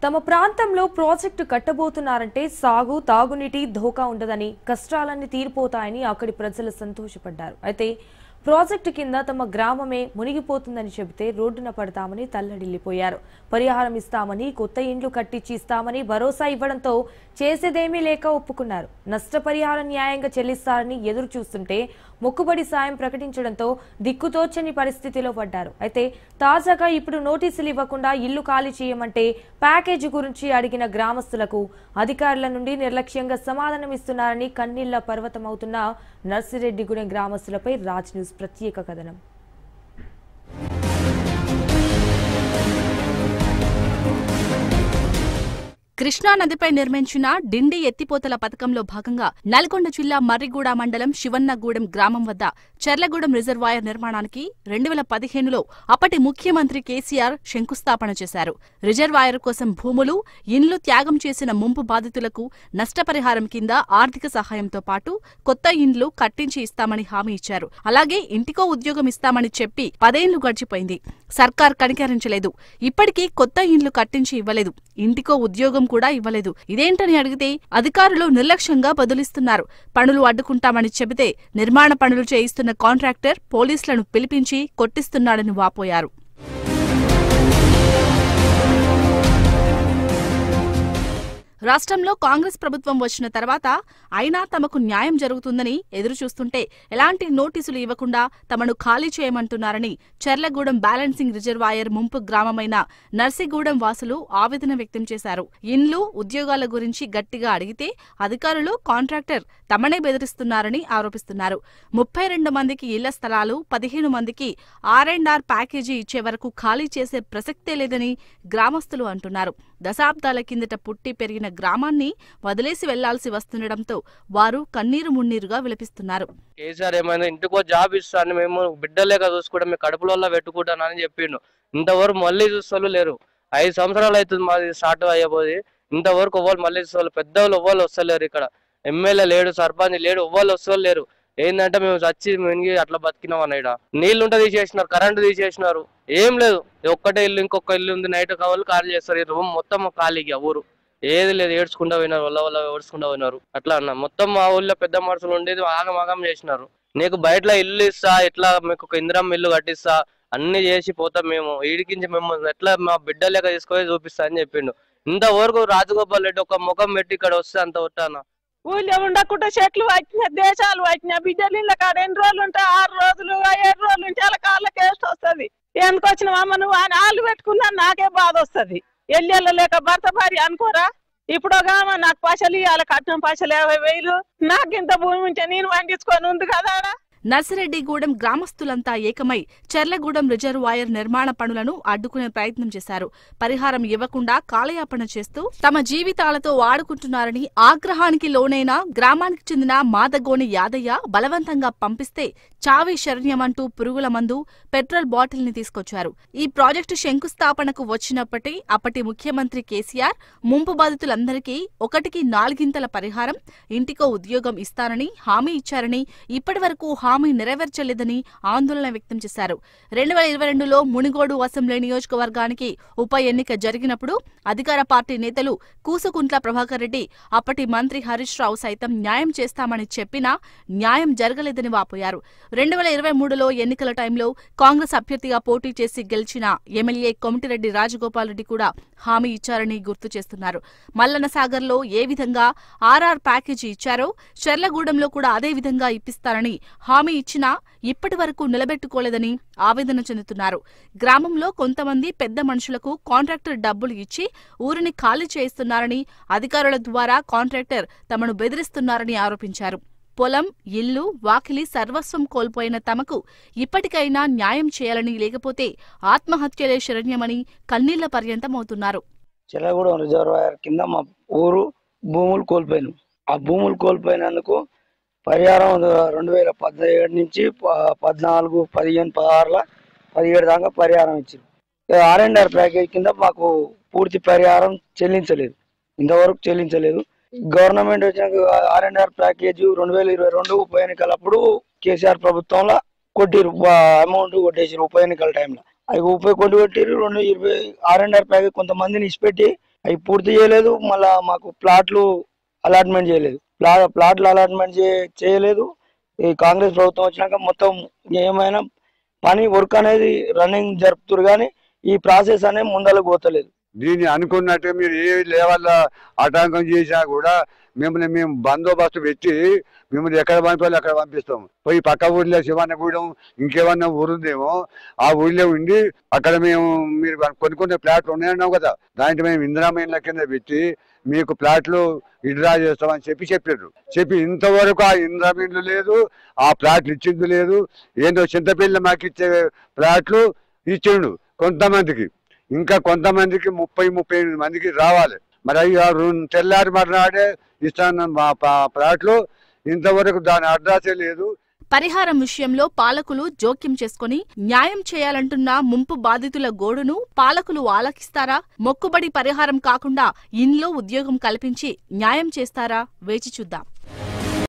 తమ ప్రాంతంలో ప్రాజెక్టు కట్టబోతున్నారంటే సాగు తాగునీటి ధోకా ఉండదని కష్టాలన్నీ తీరిపోతాయని అక్కడి ప్రజలు సంతోషపడ్డారు. అయితే ప్రాజెక్టు కింద తమ గ్రామమే మునిగిపోతుందని చెబితే రోడ్డున పడతామని తల్లడిల్లిపోయారు. పరిహారం ఇస్తామని, కొత్త ఇండ్లు కట్టించి ఇస్తామని భరోసా ఇవ్వడంతో చేసేదేమీ లేక ఒప్పుకున్నారు. నష్టపరిహారం న్యాయంగా చెల్లిస్తారని ఎదురు చూస్తుంటే మొక్కుబడి సాయం ప్రకటించడంతో దిక్కుతోచని పరిస్థితిలో పడ్డారు. అయితే తాజాగా ఇప్పుడు నోటీసులు ఇవ్వకుండా ఇల్లు ఖాళీ చేయమంటే ప్యాకేజీ గురించి అడిగిన గ్రామస్తులకు అధికారుల నుండి నిర్లక్ష్యంగా సమాధానం ఇస్తున్నారని కన్నీళ్ల పర్వతమవుతున్న నర్సిరెడ్డిగూడెం గ్రామస్తులపై రాజ్ న్యూస్ ప్రత్యేక కథనం. కృష్ణానదిపై నిర్మించిన డిండి ఎత్తిపోతల పథకంలో భాగంగా నల్గొండ జిల్లా మర్రిగూడ మండలం శివన్నగూడెం గ్రామం వద్ద చెర్లగూడెం రిజర్వాయర్ నిర్మాణానికి 2015లో అప్పటి ముఖ్యమంత్రి కేసీఆర్ శంకుస్థాపన చేశారు. రిజర్వాయర్ కోసం భూములు, ఇండ్లు త్యాగం చేసిన ముంపు బాధితులకు నష్టపరిహారం కింద ఆర్థిక సహాయంతో పాటు కొత్త ఇండ్లు కట్టించి ఇస్తామని హామీ ఇచ్చారు. అలాగే ఇంటికో ఉద్యోగం ఇస్తామని చెప్పి 10 ఏళ్లు గడిచిపోయింది. సర్కార్ కనికరించలేదు. ఇప్పటికీ కొత్త ఇండ్లు కట్టించి ఇవ్వలేదు, ఇంటికో ఉద్యోగం కూడా ఇవ్వలేదు. ఇదేంటని అడిగితే అధికారులు నిర్లక్ష్యంగా బదులిస్తున్నారు. పనులు అడ్డుకుంటామని చెబితే నిర్మాణ పనులు చేయిస్తున్న కాంట్రాక్టర్ పోలీసులను పిలిపించి కొట్టిస్తున్నాడని వాపోయారు. రాష్ట్రంలో కాంగ్రెస్ ప్రభుత్వం వచ్చిన తర్వాత అయినా తమకు న్యాయం జరుగుతుందని ఎదురుచూస్తుంటే ఎలాంటి నోటీసులు ఇవ్వకుండా తమను ఖాళీ చేయమంటున్నారని చెర్లగూడెం బ్యాలెన్సింగ్ రిజర్వాయర్ ముంపు గ్రామమైన నర్సిగూడెం వాసులు ఆవేదన వ్యక్తం చేశారు. ఇండ్లు, ఉద్యోగాల గురించి గట్టిగా అడిగితే అధికారులు, కాంట్రాక్టర్ తమనే బెదిరిస్తున్నారని ఆరోపిస్తున్నారు. 32 మందికి ఇళ్ల స్థలాలు, 15 మందికి R&R ప్యాకేజీ ఇచ్చే వరకు ఖాళీ చేసే ప్రసక్తే లేదని గ్రామస్తులు అంటున్నారు. దశాబ్దాల కిందట పుట్టి పెరిగిన గ్రామాన్ని వదిలేసి వెళ్లాల్సి వస్తుండటంతో వారు కన్నీరు మున్నీరుగా విలపిస్తున్నారు. కేసీఆర్ ఏమైనా ఇంటికో జాబ్ ఇస్తాను, మేము బిడ్డలేక చూసుకుంటాం, మీ కడుపులో పెట్టుకుంటానని చెప్పిండు. ఇంతవరకు మళ్ళీ చూస్తూ లేరు. 5 సంవత్సరాలు అవుతుంది మాది స్టార్ట్ అయ్యబోది. ఇంతవరకు ఎవ్వరు మళ్ళీ చూస్తారు. పెద్దవాళ్ళు ఎవ్వరు వస్తలేరు. ఇక్కడ ఎమ్మెల్యే లేడు, సర్పంచ్ లేడు, ఎవ్వరు వస్తలేరు. ఏంటంటే మేము చచ్చి మెనిగి అట్లా బతికినాం అన్న. నీళ్లు ఉంటే తీసేసినారు, కరెంటు తీసేసినారు, ఏం లేదు. ఒక్కటే ఇల్లు, ఇంకొక ఇల్లు ఉంది, నైట్ కావాలి ఖాళీ చేస్తారు. ఈ రూమ్ మొత్తం ఖాళీగా, ఊరు ఏది లేదు. ఏడ్చుకుంటా పోయినారు, వల్ల ఏడ్చుకుంటా పోయినారు. అట్లా అన్న మొత్తం మా ఊళ్ళో పెద్ద మనుషులు ఉండేది ఆగమాగం చేసినారు. నీకు బయటలో ఇల్లు ఇస్తా, ఇట్లా మీకు ఒక ఇందిరమ్మ ఇల్లు కట్టిస్తా, అన్ని చేసి పోతాం మేము, ఈడికించి మేము ఎట్లా మా బిడ్డ లేక తీసుకొని చూపిస్తా అని చెప్పిండు. ఇంతవరకు రాజగోపాల్ రెడ్డి ఒక ముఖం పెట్టి ఇక్కడ వస్తే అంత కొట్టాను. ఊళ్ళో ఉండకుండా చెట్లు వచ్చిన, దేశాలు వచ్చిన, బిడ్డలు ఇళ్ళ కాడ ఎన్ని రోజులు ఉంటే 6 రోజులు 7 రోజులు ఉంటే అలా కాళ్ళకి వేస్ట్ వస్తుంది. ఎందుకు వచ్చినవమ్మ నువ్వు అని ఆళ్ళు పెట్టుకున్నా నాకే బాధ వస్తుంది. ఎల్లెళ్ళలేక భర్త భార్య అనుకోరా. ఇప్పుడు నాకు పైసలు ఇవ్వాలి, కట్నం పైసలు 50,000. నాకు ఇంత భూమి ఉంటే నేను పండించుకొని ఉంది కదా. నర్సిరెడ్డిగూడెం గ్రామస్తులంతా ఏకమై చెర్లగూడెం రిజర్వాయర్ నిర్మాణ పనులను అడ్డుకునే ప్రయత్నం చేశారు. పరిహారం ఇవ్వకుండా కాలయాపన చేస్తూ తమ జీవితాలతో వాడుకుంటున్నారని ఆగ్రహానికి లోనైన గ్రామానికి చెందిన మాదగోని యాదయ్య బలవంతంగా పంపిస్తే చావే శరణ్యమంటూ పురుగుల మందు, పెట్రోల్ బాటిల్ ని తీసుకొచ్చారు. ఈ ప్రాజెక్టు శంకుస్థాపనకు వచ్చినప్పటి అప్పటి ముఖ్యమంత్రి కేసీఆర్ ముంపు బాధితులందరికీ 1కి 4 పరిహారం, ఇంటికో ఉద్యోగం ఇస్తానని హామీ ఇచ్చారని, ఇప్పటివరకు హామీ నెరవేర్చలేదని ఆందోళన వ్యక్తం చేశారు. 2022లో మునిగోడు అసెంబ్లీ నియోజకవర్గానికి ఉప ఎన్నిక జరిగినప్పుడు అధికార పార్టీ నేతలు కూసుకుంట్ల ప్రభాకర్ రెడ్డి, అప్పటి మంత్రి హరీష్ రావు సైతం న్యాయం చేస్తామని చెప్పినా న్యాయం జరగలేదని వాపోయారు. 2023లో ఎన్నికల టైంలో కాంగ్రెస్ అభ్యర్థిగా పోటీ చేసి గెలిచిన ఎమ్మెల్యే కొమిటిరెడ్డి రాజగోపాల్ రెడ్డి కూడా హామీ ఇచ్చారని గుర్తు చేస్తున్నారు. మల్లన్నసాగర్లో ఏ విధంగా RR ప్యాకేజీ ఇచ్చారో చెర్లగూడెంలో కూడా అదే విధంగా ఇప్పిస్తారని హామీ ఇచ్చినా ఇప్పటి వరకు నిలబెట్టుకోలేదని ఆవేదన చెందుతున్నారు. గ్రామంలో కొంతమంది పెద్ద మనుషులకు కాంట్రాక్టర్ డబ్బులు ఇచ్చి ఊరిని ఖాళీ చేయిస్తున్నారని, అధికారుల ద్వారా కాంట్రాక్టర్ తమను బెదిరిస్తున్నారని ఆరోపించారు. పొలం, ఇల్లు, వాకిలి సర్వస్వం కోల్పోయిన తమకు ఇప్పటికైనా న్యాయం చేయాలని, లేకపోతే ఆత్మహత్యలే శరణ్యమని కన్నీళ్ల పర్యంతమవుతున్నారు. చెర్లగూడెం రిజర్వాయర్ కింద మా ఊరు భూములు కోల్పోయినాం. ఆ భూములు కోల్పోయినందుకు పరిహారం 2017 నుంచి 14, 15, 16, 17 దాకా పరిహారం ఇచ్చారు. R&R ప్యాకేజ్ కింద మాకు పూర్తి పరిహారం చెల్లించలేదు, ఇంతవరకు చెల్లించలేదు. గవర్నమెంట్ వచ్చినాక R&R ప్యాకేజ్ 2022 ఉప ఎన్నికలప్పుడు కేసీఆర్ ప్రభుత్వంలో కొట్టిరు, అమౌంట్ కొట్టేసారు ఉప ఎన్నికల టైంలో. అవి కొట్టిరు. 2020 R&R ప్యాకేజ్ కొంతమందిని ఇచ్చిపెట్టి అవి పూర్తి చేయలేదు. మళ్ళా మాకు ప్లాట్లు అలాట్మెంట్ చేయలేదు. ప్లాట్లు అలాట్మెంట్ చేయలేదు. ఈ కాంగ్రెస్ ప్రభుత్వం వచ్చినాక మొత్తం ఏమైనా పని వర్క్ అనేది రన్నింగ్ జరుపుతురు, కానీ ఈ ప్రాసెస్ అనేది ముందరకు పోతలేదు. దీన్ని అనుకున్నట్టు మీరు ఏ లెవెల్లో ఆటంకం చేసినా కూడా మిమ్మల్ని మేము బందోబస్తు పెట్టి మిమ్మల్ని ఎక్కడ పంపాలో అక్కడ పంపిస్తాము. పోయి పక్క ఊళ్ళో శివన్నగూడెం ఇంకేమన్నా ఊరుందేమో ఆ ఊళ్ళో ఉండి అక్కడ మీరు కొన్ని ప్లాట్లు ఉన్నాయన్నావు కదా, దాంట్లో మేము ఇందిరామీన్ల కింద పెట్టి మీకు ప్లాట్లు విడ్రా చేస్తామని చెప్పారు. ఇంతవరకు ఆ ఇందిరామీన్లు లేదు, ఆ ప్లాట్లు ఇచ్చింది లేదు. ఏంటో చింతపల్లి మాకు ఇచ్చే ప్లాట్లు ఇచ్చిండు కొంతమందికి, ఇంకా కొంతమందికి 30-38 మందికి రావాలి. మరి అవి తెల్లారి మర్నాడే ఇస్తాను మా ప్లాట్లు, ఇంతవరకు దాని అడ్రసే లేదు. పరిహారం విషయంలో పాలకులు జోక్యం చేసుకుని న్యాయం చేయాలంటున్న ముంపు బాధితుల గోడును పాలకులు ఆలకిస్తారా? మొక్కుబడి పరిహారం కాకుండా ఇంట్లో ఉద్యోగం కల్పించి న్యాయం చేస్తారా? వేచి చూద్దాం.